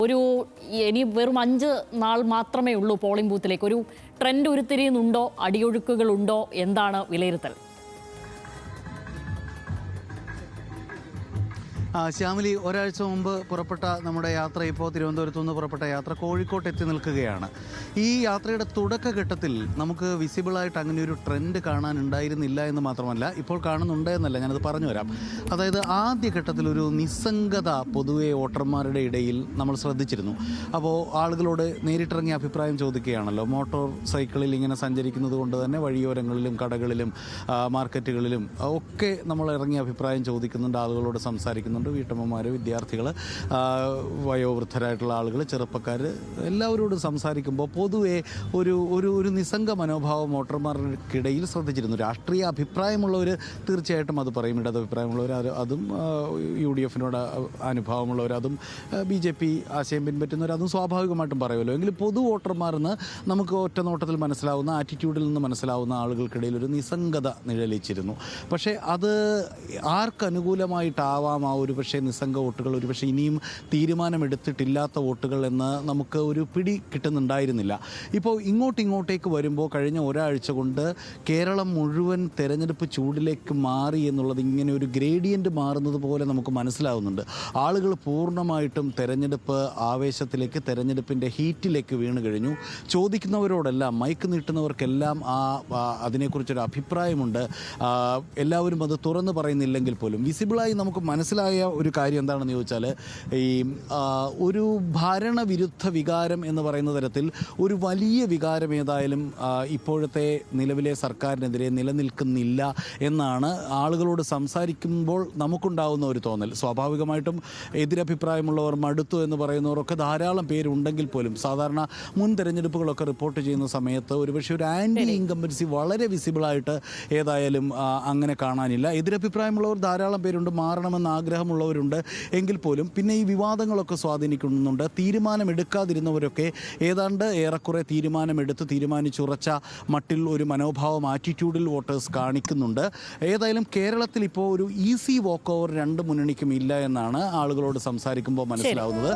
ഒരു ഇനി വെറും 5 നാൾ മാത്രമേ ഉള്ളൂ പോളിംഗ് ബൂത്തിലേക്ക്. ഒരു ട്രെൻഡ് ഉരുത്തിരിയുന്നുണ്ടോ? അടിയൊഴുക്കുകളുണ്ടോ? എന്താണ് വിലയിരുത്തൽ? ശ്യാമിലി, ഒരാഴ്ച മുമ്പ് പുറപ്പെട്ട നമ്മുടെ യാത്ര ഇപ്പോൾ തിരുവനന്തപുരത്തു നിന്ന് പുറപ്പെട്ട യാത്ര കോഴിക്കോട്ട് എത്തി നിൽക്കുകയാണ്. ഈ യാത്രയുടെ തുടക്കഘട്ടത്തിൽ നമുക്ക് വിസിബിളായിട്ട് അങ്ങനെ ഒരു ട്രെൻഡ് കാണാനുണ്ടായിരുന്നില്ല എന്ന് മാത്രമല്ല, ഇപ്പോൾ കാണുന്നുണ്ട് എന്നല്ല, ഞാനത് പറഞ്ഞു വരാം. അതായത് ആദ്യഘട്ടത്തിൽ ഒരു നിസ്സംഗത പൊതുവെ വോട്ടർമാരുടെ ഇടയിൽ നമ്മൾ ശ്രദ്ധിച്ചിരുന്നു. അപ്പോൾ ആളുകളോട് നേരിട്ടിറങ്ങിയ അഭിപ്രായം ചോദിക്കുകയാണല്ലോ. മോട്ടോർ സൈക്കിളിൽ ഇങ്ങനെ സഞ്ചരിക്കുന്നത് കൊണ്ട് തന്നെ വഴിയോരങ്ങളിലും കടകളിലും മാർക്കറ്റുകളിലും ഒക്കെ നമ്മൾ ഇറങ്ങിയ അഭിപ്രായം ചോദിക്കുന്നുണ്ട്, ആളുകളോട് സംസാരിക്കുന്നുണ്ട്. വീട്ടമ്മമാർ, വിദ്യാർത്ഥികൾ, വയോവൃദ്ധരായിട്ടുള്ള ആളുകൾ, ചെറുപ്പക്കാർ, എല്ലാവരോടും സംസാരിക്കുമ്പോൾ പൊതുവെ ഒരു നിസ്സംഗ മനോഭാവം വോട്ടർമാർക്കിടയിൽ ശ്രദ്ധിച്ചിരുന്നു. രാഷ്ട്രീയ അഭിപ്രായമുള്ളവർ തീർച്ചയായിട്ടും അത് പറയും. ഇടതഭിപ്രായമുള്ളവർ അതും UDF-നോട് അനുഭാവമുള്ളവർ അതും BJP ആശയം പിൻപറ്റുന്നവർ അതും സ്വാഭാവികമായിട്ടും പറയുമല്ലോ. എങ്കിലും പൊതു വോട്ടർമാരെന്ന് നമുക്ക് ഒറ്റ നോട്ടത്തിൽ മനസ്സിലാവുന്ന, ആറ്റിറ്റ്യൂഡിൽ നിന്ന് മനസ്സിലാവുന്ന ആളുകൾക്കിടയിൽ ഒരു നിസ്സംഗത നിഴലിച്ചിരുന്നു. പക്ഷേ അത് ആർക്കനുകൂലമായിട്ടാവാം ആ ഒരു പക്ഷേ നിസ്സംഗ വോട്ടുകൾ, ഒരുപക്ഷെ ഇനിയും തീരുമാനമെടുത്തിട്ടില്ലാത്ത വോട്ടുകൾ എന്ന് നമുക്ക് ഒരു പിടി കിട്ടുന്നുണ്ടായിരുന്നില്ല. ഇപ്പോൾ ഇങ്ങോട്ടേക്ക് വരുമ്പോൾ കഴിഞ്ഞ ഒരാഴ്ച കൊണ്ട് കേരളം മുഴുവൻ തെരഞ്ഞെടുപ്പ് ചൂടിലേക്ക് മാറി എന്നുള്ളത് ഇങ്ങനെ ഒരു ഗ്രേഡിയൻ്റ് മാറുന്നത് പോലെ നമുക്ക് മനസ്സിലാവുന്നുണ്ട്. ആളുകൾ പൂർണ്ണമായിട്ടും തെരഞ്ഞെടുപ്പ് ആവേശത്തിലേക്ക്, തെരഞ്ഞെടുപ്പിൻ്റെ ഹീറ്റിലേക്ക് വീണ് കഴിഞ്ഞു. ചോദിക്കുന്നവരോടെല്ലാം, മൈക്ക് നീട്ടുന്നവർക്കെല്ലാം അതിനെക്കുറിച്ചൊരു അഭിപ്രായമുണ്ട്. എല്ലാവരും അത് തുറന്നു പറയുന്നില്ലെങ്കിൽ പോലും വിസിബിളായി നമുക്ക് മനസ്സിലായ ഒരു കാര്യം എന്താണെന്ന് ചോദിച്ചാൽ, ഈ ഒരു ഭരണവിരുദ്ധ വികാരം എന്ന് പറയുന്ന തരത്തിൽ ഒരു വലിയ വികാരം ഏതായാലും ഇപ്പോഴത്തെ നിലവിലെ സർക്കാരിനെതിരെ നിലനിൽക്കുന്നില്ല എന്നാണ് ആളുകളോട് സംസാരിക്കുമ്പോൾ നമുക്കുണ്ടാകുന്ന ഒരു തോന്നൽ. സ്വാഭാവികമായിട്ടും എതിരഭിപ്രായമുള്ളവർ, മടുത്തു എന്ന് പറയുന്നവരൊക്കെ ധാരാളം പേരുണ്ടെങ്കിൽ പോലും സാധാരണ മുൻ തെരഞ്ഞെടുപ്പുകളൊക്കെ റിപ്പോർട്ട് ചെയ്യുന്ന സമയത്ത് ഒരുപക്ഷെ ഒരു ആൻറ്റി ഇൻകംബൻസി വളരെ വിസിബിളായിട്ട് ഏതായാലും അങ്ങനെ കാണാനില്ല. എതിരഭിപ്രായമുള്ളവർ ധാരാളം പേരുണ്ട്, മാറണമെന്ന് ആഗ്രഹമുള്ളവരുണ്ട്. എങ്കിൽ പോലും പിന്നെ ഈ വിവാദങ്ങളൊക്കെ സ്വാധീനിക്കുന്നുണ്ട്. തീരുമാനമെടുക്കാതിരുന്നവരൊക്കെ ഏതാണ്ട് ഏറെക്കുറെ തീരുമാനിച്ചുറച്ച മട്ടിൽ ഒരു മനോഭാവം, ആറ്റിറ്റ്യൂഡിൽ വോട്ടേഴ്സ് കാണിക്കുന്നുണ്ട്. ഏതായാലും കേരളത്തിൽ ഇപ്പോൾ ഒരു ഈസി വോക്ക് ഓവർ രണ്ട് മുന്നണിക്കും ഇല്ല എന്നാണ് ആളുകളോട് സംസാരിക്കുമ്പോൾ മനസ്സിലാവുന്നത്.